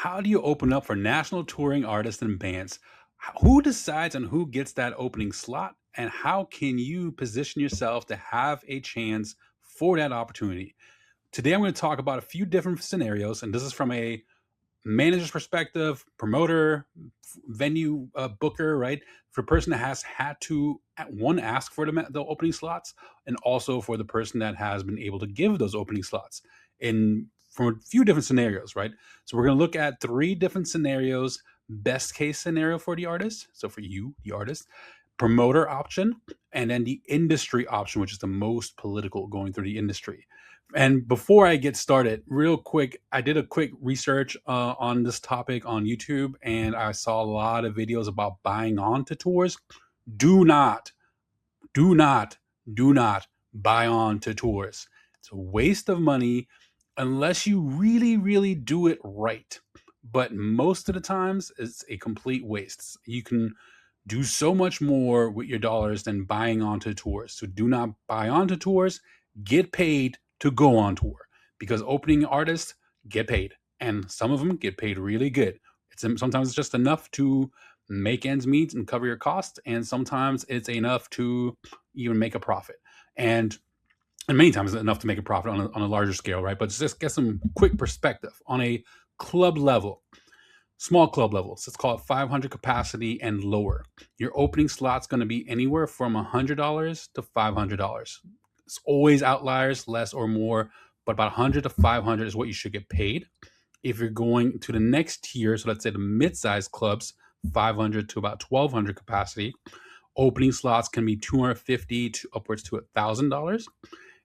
how do you open up for national touring artists and bands? Who decides on who gets that opening slot? And how can you position yourself to have a chance for that opportunity? Today, I'm going to talk about a few different scenarios, and this is from a manager's perspective, promoter, venue booker, right? For a person that has had to one ask for the opening slots, and also for the person that has been able to give those opening slots in from a few different scenarios, right? So we're going to look at three different scenarios. Best case scenario for the artist, so for you, the artist, promoter option, and then the industry option, which is the most political going through the industry. And before I get started, real quick, I did a quick research on this topic on YouTube, and I saw a lot of videos about buying on to tours. Do not, do not, do not buy on to tours. It's a waste of money unless you really, really do it right. But most of the times, it's a complete waste. You can do so much more with your dollars than buying onto tours. So do not buy onto tours. Get paid to go on tour, because opening artists get paid, and some of them get paid really good. Sometimes it's just enough to make ends meet and cover your costs, and sometimes it's enough to even make a profit. And many times it's enough to make a profit on a larger scale, right? But just get some quick perspective on a club level. Small club levels, let's call it 500 capacity and lower. Your opening slot's going to be anywhere from $100 to $500. It's always outliers, less or more, but about 100 to 500 is what you should get paid. If you're going to the next tier, so let's say the mid-sized clubs, 500 to about 1,200 capacity, opening slots can be $250 to upwards to $1,000.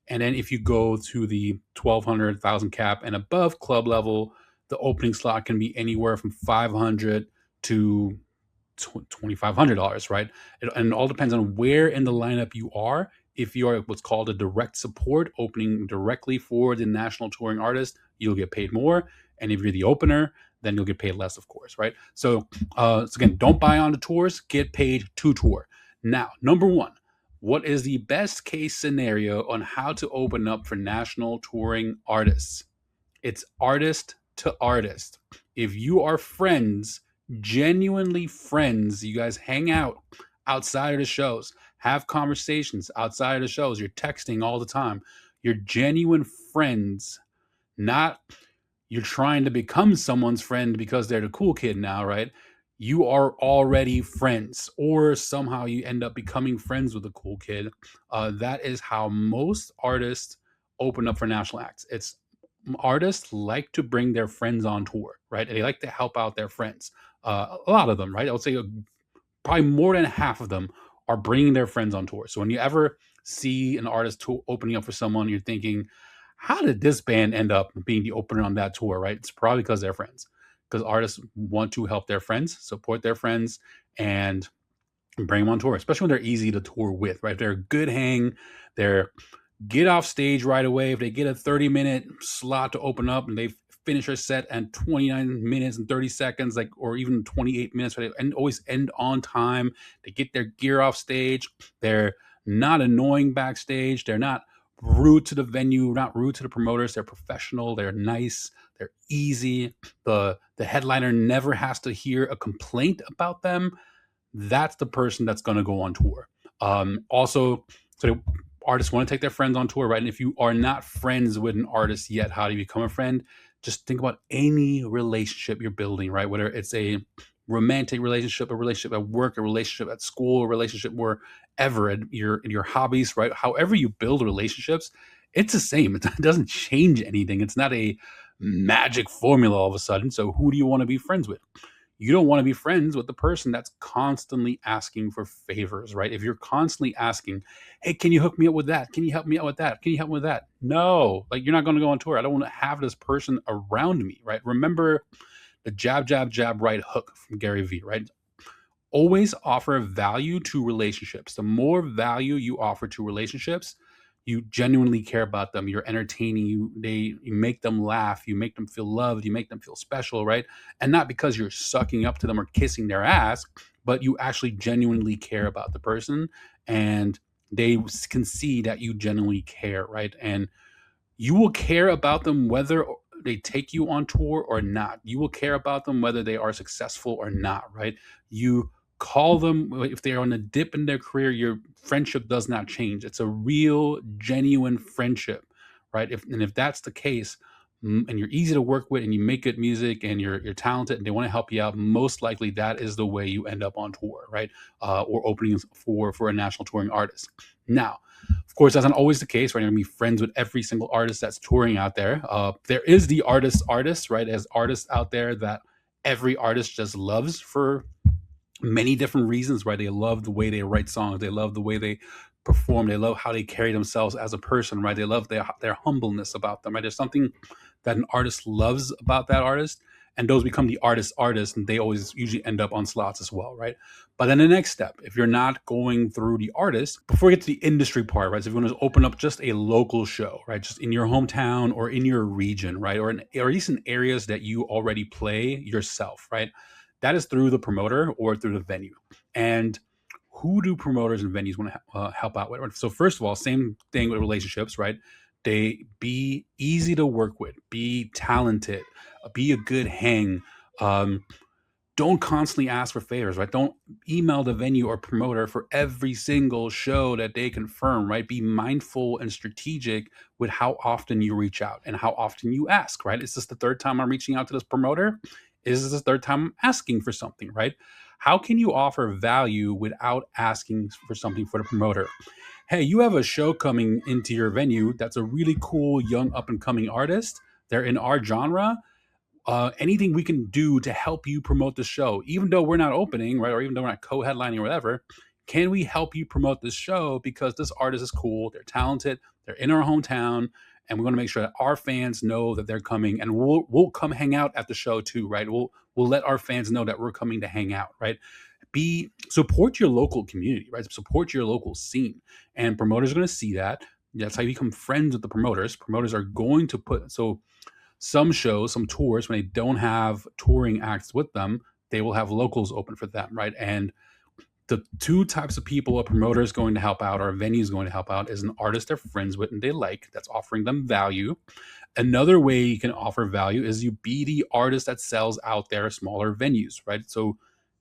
And then if you go to the 1,200, 1,000 cap and above club level, the opening slot can be anywhere from $500 to $2,500, right? And it all depends on where in the lineup you are. If you are what's called a direct support, opening directly for the national touring artist, you'll get paid more. And if you're the opener, then you'll get paid less, of course, right? So again, don't buy on the tours, get paid to tour. Now, number one, what is the best case scenario on how to open up for national touring artists? It's artist to artist. If you are friends, genuinely friends, you guys hang out outside of the shows, have conversations outside of the shows, you're texting all the time, you're genuine friends, not you're trying to become someone's friend because they're the cool kid now, right? You are already friends, or somehow you end up becoming friends with a cool kid. That is how most artists open up for national acts. It's artists like to bring their friends on tour, right? And they like to help out their friends. A lot of them, right? I would say probably more than half of them are bringing their friends on tour. So when you ever see an artist opening up for someone, you're thinking, how did this band end up being the opener on that tour, right? It's probably because they're friends. Because artists want to help their friends, support their friends, and bring them on tour, especially when they're easy to tour with, right? They're a good hang. They're get off stage right away. If they get a 30-minute slot to open up and they finish their set at 29 minutes and 30 seconds, like, or even 28 minutes, right? And always end on time. They get their gear off stage. They're not annoying backstage. They're not rude to the venue, not rude to the promoters. They're professional. They're nice. They're easy. The headliner never has to hear a complaint about them. That's the person that's going to go on tour. Also, so artists want to take their friends on tour, right? And if you are not friends with an artist yet, how do you become a friend? Just think about any relationship you're building, right? Whether it's a romantic relationship, a relationship at work, a relationship at school, a relationship wherever, in your hobbies, right? However you build relationships, it's the same. It doesn't change anything. It's not a magic formula all of a sudden. So who do you want to be friends with? You don't want to be friends with the person that's constantly asking for favors, right? If you're constantly asking, hey, can you hook me up with that? Can you help me out with that? Can you help me with that? No, like, you're not going to go on tour. I don't want to have this person around me, right? Remember the jab, jab, jab, right hook from Gary Vee, right? Always offer value to relationships. The more value you offer to relationships, you genuinely care about them. You're entertaining. You make them laugh. You make them feel loved. You make them feel special, right? And not because you're sucking up to them or kissing their ass, but you actually genuinely care about the person, and they can see that you genuinely care, right? And you will care about them whether they take you on tour or not. You will care about them whether they are successful or not, right? You call them if they are on a dip in their career. Your friendship does not change. It's a real, genuine friendship, right? If that's the case, and you're easy to work with, and you make good music, and you're talented, and they want to help you out, most likely that is the way you end up on tour, right? Or opening for a national touring artist. Now, of course, that's not always the case, right? You're gonna be friends with every single artist that's touring out there. There is the artist, right? As artists out there that every artist just loves for many different reasons, right? They love the way they write songs, they love the way they perform, they love how they carry themselves as a person, right? They love their humbleness about them, right? There's something that an artist loves about that artist, and those become the artists, and they always usually end up on slots as well, right? But then the next step, if you're not going through the artist, before we get to the industry part, right? So if you want to open up just a local show, right? Just in your hometown or in your region, right? Or at least in areas that you already play yourself, right? That is through the promoter or through the venue. And who do promoters and venues want to help out with? So first of all, same thing with relationships, right? They be easy to work with, be talented, be a good hang. Um, don't constantly ask for favors, right? Don't email the venue or promoter for every single show that they confirm, right? Be mindful and strategic with how often you reach out and how often you ask, right? Is this the third time I'm reaching out to this promoter? Is this the third time I'm asking for something, right? How can you offer value without asking for something for the promoter? Hey, you have a show coming into your venue that's a really cool young up and coming artist. They're in our genre. Anything we can do to help you promote the show, even though we're not opening, right? Or even though we're not co-headlining or whatever, can we help you promote this show because this artist is cool, they're talented, they're in our hometown, and we want to make sure that our fans know that they're coming, and we'll come hang out at the show too, right? We'll let our fans know that we're coming to hang out, right? Be support your local community, right? Support your local scene, and promoters are going to see that. That's how you become friends with the promoters. Promoters are going to put some shows, some tours, when they don't have touring acts with them, they will have locals open for them, right? And the two types of people a promoter is going to help out or a venue is going to help out is an artist they're friends with and they like, that's offering them value. Another way you can offer value is you be the artist that sells out their smaller venues, right? So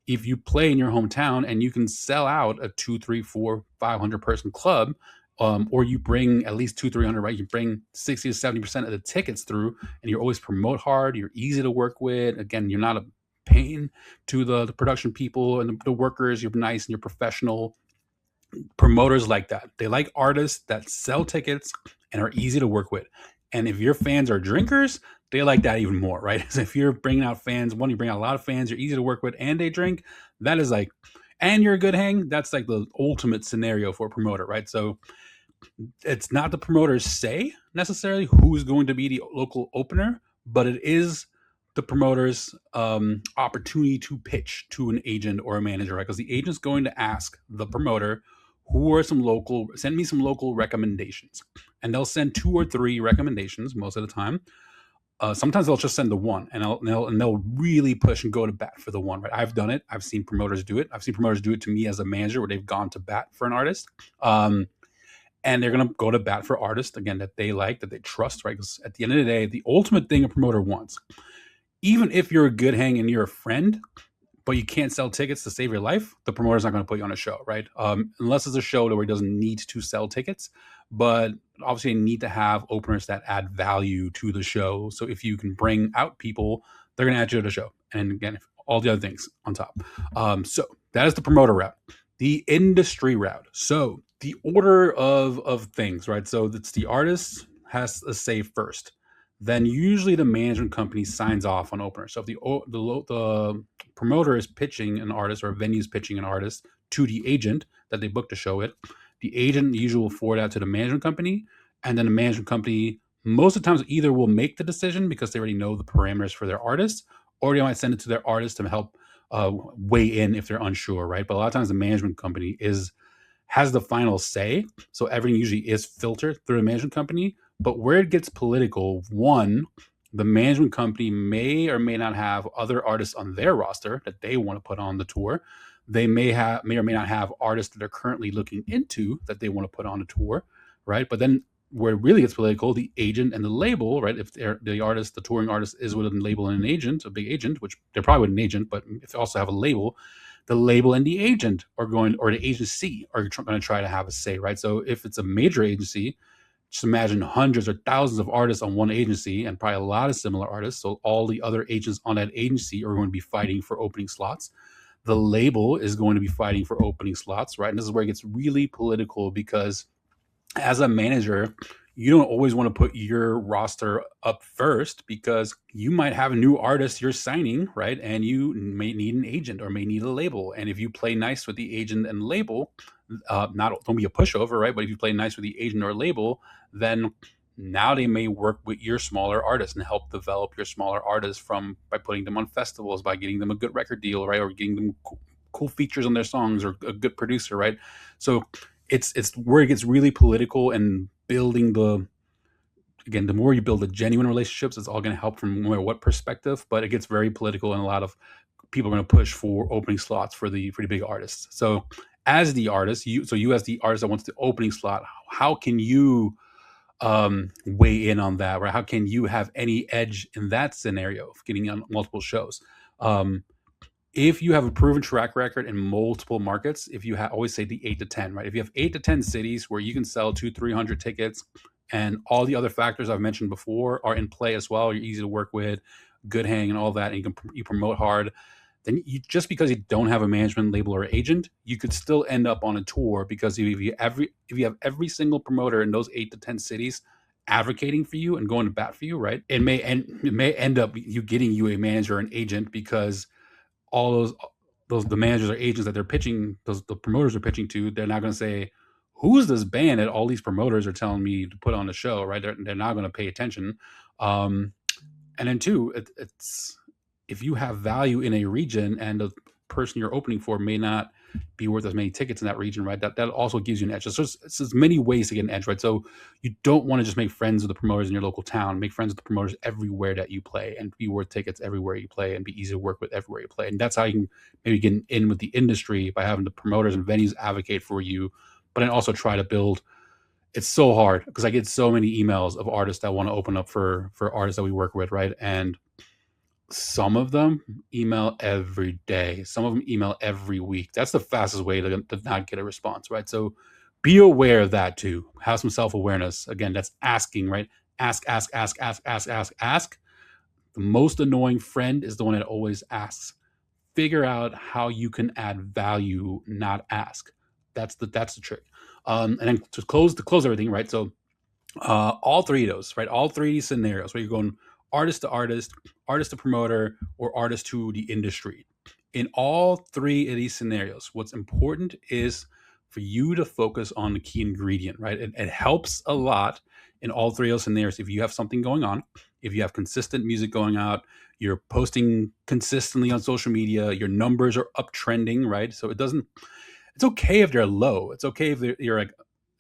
if you play in your hometown and you can sell out a 2, 3, 4, 500 person club, or you bring at least 200, 300, right? You bring 60 to 70% of the tickets through, and you always promote hard. You're easy to work with. Again, you're not a pain to the production people and the workers. You're nice and you're professional. Promoters like that. They like artists that sell tickets and are easy to work with. And if your fans are drinkers, they like that even more, right? So if you're bringing out fans, one, you bring out a lot of fans, you're easy to work with, and they drink, that is like, and you're a good hang, that's like the ultimate scenario for a promoter, right? So it's not the promoter's say necessarily who's going to be the local opener, but it is the promoter's opportunity to pitch to an agent or a manager, right? Because the agent's going to ask the promoter, send me some local recommendations. And they'll send 2 or 3 recommendations most of the time. Sometimes they'll just send the one, and they'll really push and go to bat for the one, right? I've done it. I've seen promoters do it. I've seen promoters do it to me as a manager where they've gone to bat for an artist. And they're going to go to bat for artists, again, that they like, that they trust, right? Because at the end of the day, the ultimate thing a promoter wants, even if you're a good hang and you're a friend, but you can't sell tickets to save your life, the promoter's not going to put you on a show, right? Unless it's a show where he doesn't need to sell tickets. But obviously, you need to have openers that add value to the show. So if you can bring out people, they're going to add you to the show. And again, all the other things on top. So that is the promoter route. The industry route. So the order of things, right? So it's the artist has a say first. Then usually the management company signs off on openers. So if the promoter is pitching an artist or a venue is pitching an artist to the agent that they booked to show it, the agent usually will forward that to the management company, and then the management company most of the times either will make the decision because they already know the parameters for their artist, or they might send it to their artist to help weigh in if they're unsure, right? But a lot of times the management company has the final say, so everything usually is filtered through the management company. But where it gets political, one, the management company may or may not have other artists on their roster that they want to put on the tour. They may or may not have artists that they're currently looking into that they want to put on the tour, right? But then where it really gets political, the agent and the label, right? If the artist, the touring artist, is with a label and an agent, a big agent, which they're probably with an agent, but if they also have a label, the label and the agent are going, or the agency are going to try to have a say, right? So if it's a major agency, just imagine hundreds or thousands of artists on one agency and probably a lot of similar artists. So all the other agents on that agency are going to be fighting for opening slots. The label is going to be fighting for opening slots, right? And this is where it gets really political because as a manager, you don't always want to put your roster up first because you might have a new artist you're signing, right? And you may need an agent or may need a label. And if you play nice with the agent and label, not don't be a pushover, right? But if you play nice with the agent or label, then now they may work with your smaller artists and help develop your smaller artists from by putting them on festivals, by getting them a good record deal, right, or getting them cool features on their songs or a good producer, right? So it's where it gets really political and building the again, the more you build the genuine relationships, it's all going to help from no matter what perspective. But it gets very political, and a lot of people are going to push for opening slots for the big artists. So as the artist, you as the artist that wants the opening slot, how can you weigh in on that, right? How can you have any edge in that scenario of getting on multiple shows? Um, if you have a proven track record in multiple markets, if you always say the 8 to 10, right? If you have 8 to 10 cities where you can sell 200, 300 tickets, and all the other factors I've mentioned before are in play as well, you're easy to work with, good hang, and all that, and you promote hard. Then just because you don't have a management label or agent, you could still end up on a tour because if you have every single promoter in those 8 to 10 cities advocating for you and going to bat for you, right? It may end up you getting you a manager or an agent because all those the managers or agents that they're pitching, those the promoters are pitching to, they're not going to say, "Who's this band that all these promoters are telling me to put on the show?" Right? They're not going to pay attention. Um, and then two, it's if you have value in a region and the person you're opening for may not be worth as many tickets in that region, right? That also gives you an edge. So there's many ways to get an edge, right? So you don't want to just make friends with the promoters in your local town. Make friends with the promoters everywhere that you play, and be worth tickets everywhere you play, and be easy to work with everywhere you play. And that's how you can maybe get in with the industry by having the promoters and venues advocate for you, but then also try to build. It's so hard because I get so many emails of artists that want to open up for artists that we work with, right? And some of them email every day. Some of them email every week. That's the fastest way to not get a response, right? So be aware of that too. Have some self awareness. Again, that's asking, right? Ask, ask, ask, ask, ask, ask, ask. The most annoying friend is the one that always asks. Figure out how you can add value, not ask. That's the trick. And then to close everything, right? So all three of those, right? All three scenarios where you're going artist to artist, artist to promoter, or artist to the industry. In all three of these scenarios, what's important is for you to focus on the key ingredient, right? It helps a lot in all three of those scenarios if you have something going on, if you have consistent music going out, you're posting consistently on social media, your numbers are uptrending, right? So it's okay if they're low. It's okay if you're like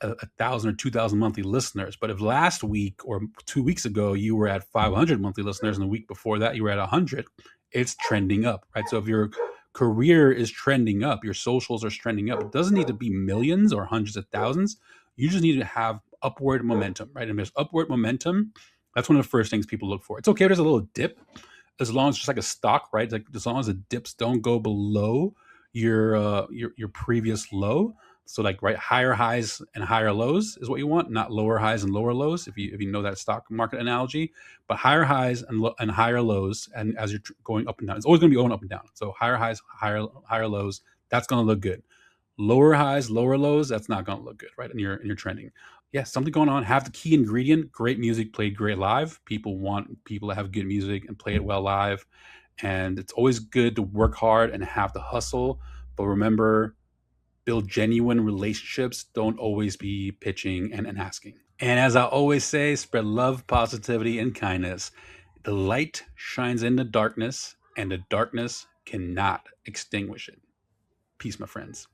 1,000 or 2,000 monthly listeners. But if last week or 2 weeks ago you were at 500 monthly listeners, and the week before that you were at 100, it's trending up, right? So if your career is trending up, your socials are trending up. It doesn't need to be millions or hundreds of thousands. You just need to have upward momentum, right? And there's upward momentum. That's one of the first things people look for. It's okay if there's a little dip, as long as it's just like a stock, right? Like as long as the dips don't go below your previous low. So like right, higher highs and higher lows is what you want, not lower highs and lower lows. If you know that stock market analogy, but higher highs and higher lows, and as you're going up and down, it's always going to be going up and down. So higher highs, higher lows, that's going to look good. Lower highs, lower lows, that's not going to look good, right? And you're trending. Yeah, something going on. Have the key ingredient: great music played great live. People want people to have good music and play it well live. And it's always good to work hard and have the hustle. But remember, build genuine relationships. Don't always be pitching and asking. And as I always say, spread love, positivity, and kindness. The light shines in the darkness, and the darkness cannot extinguish it. Peace, my friends.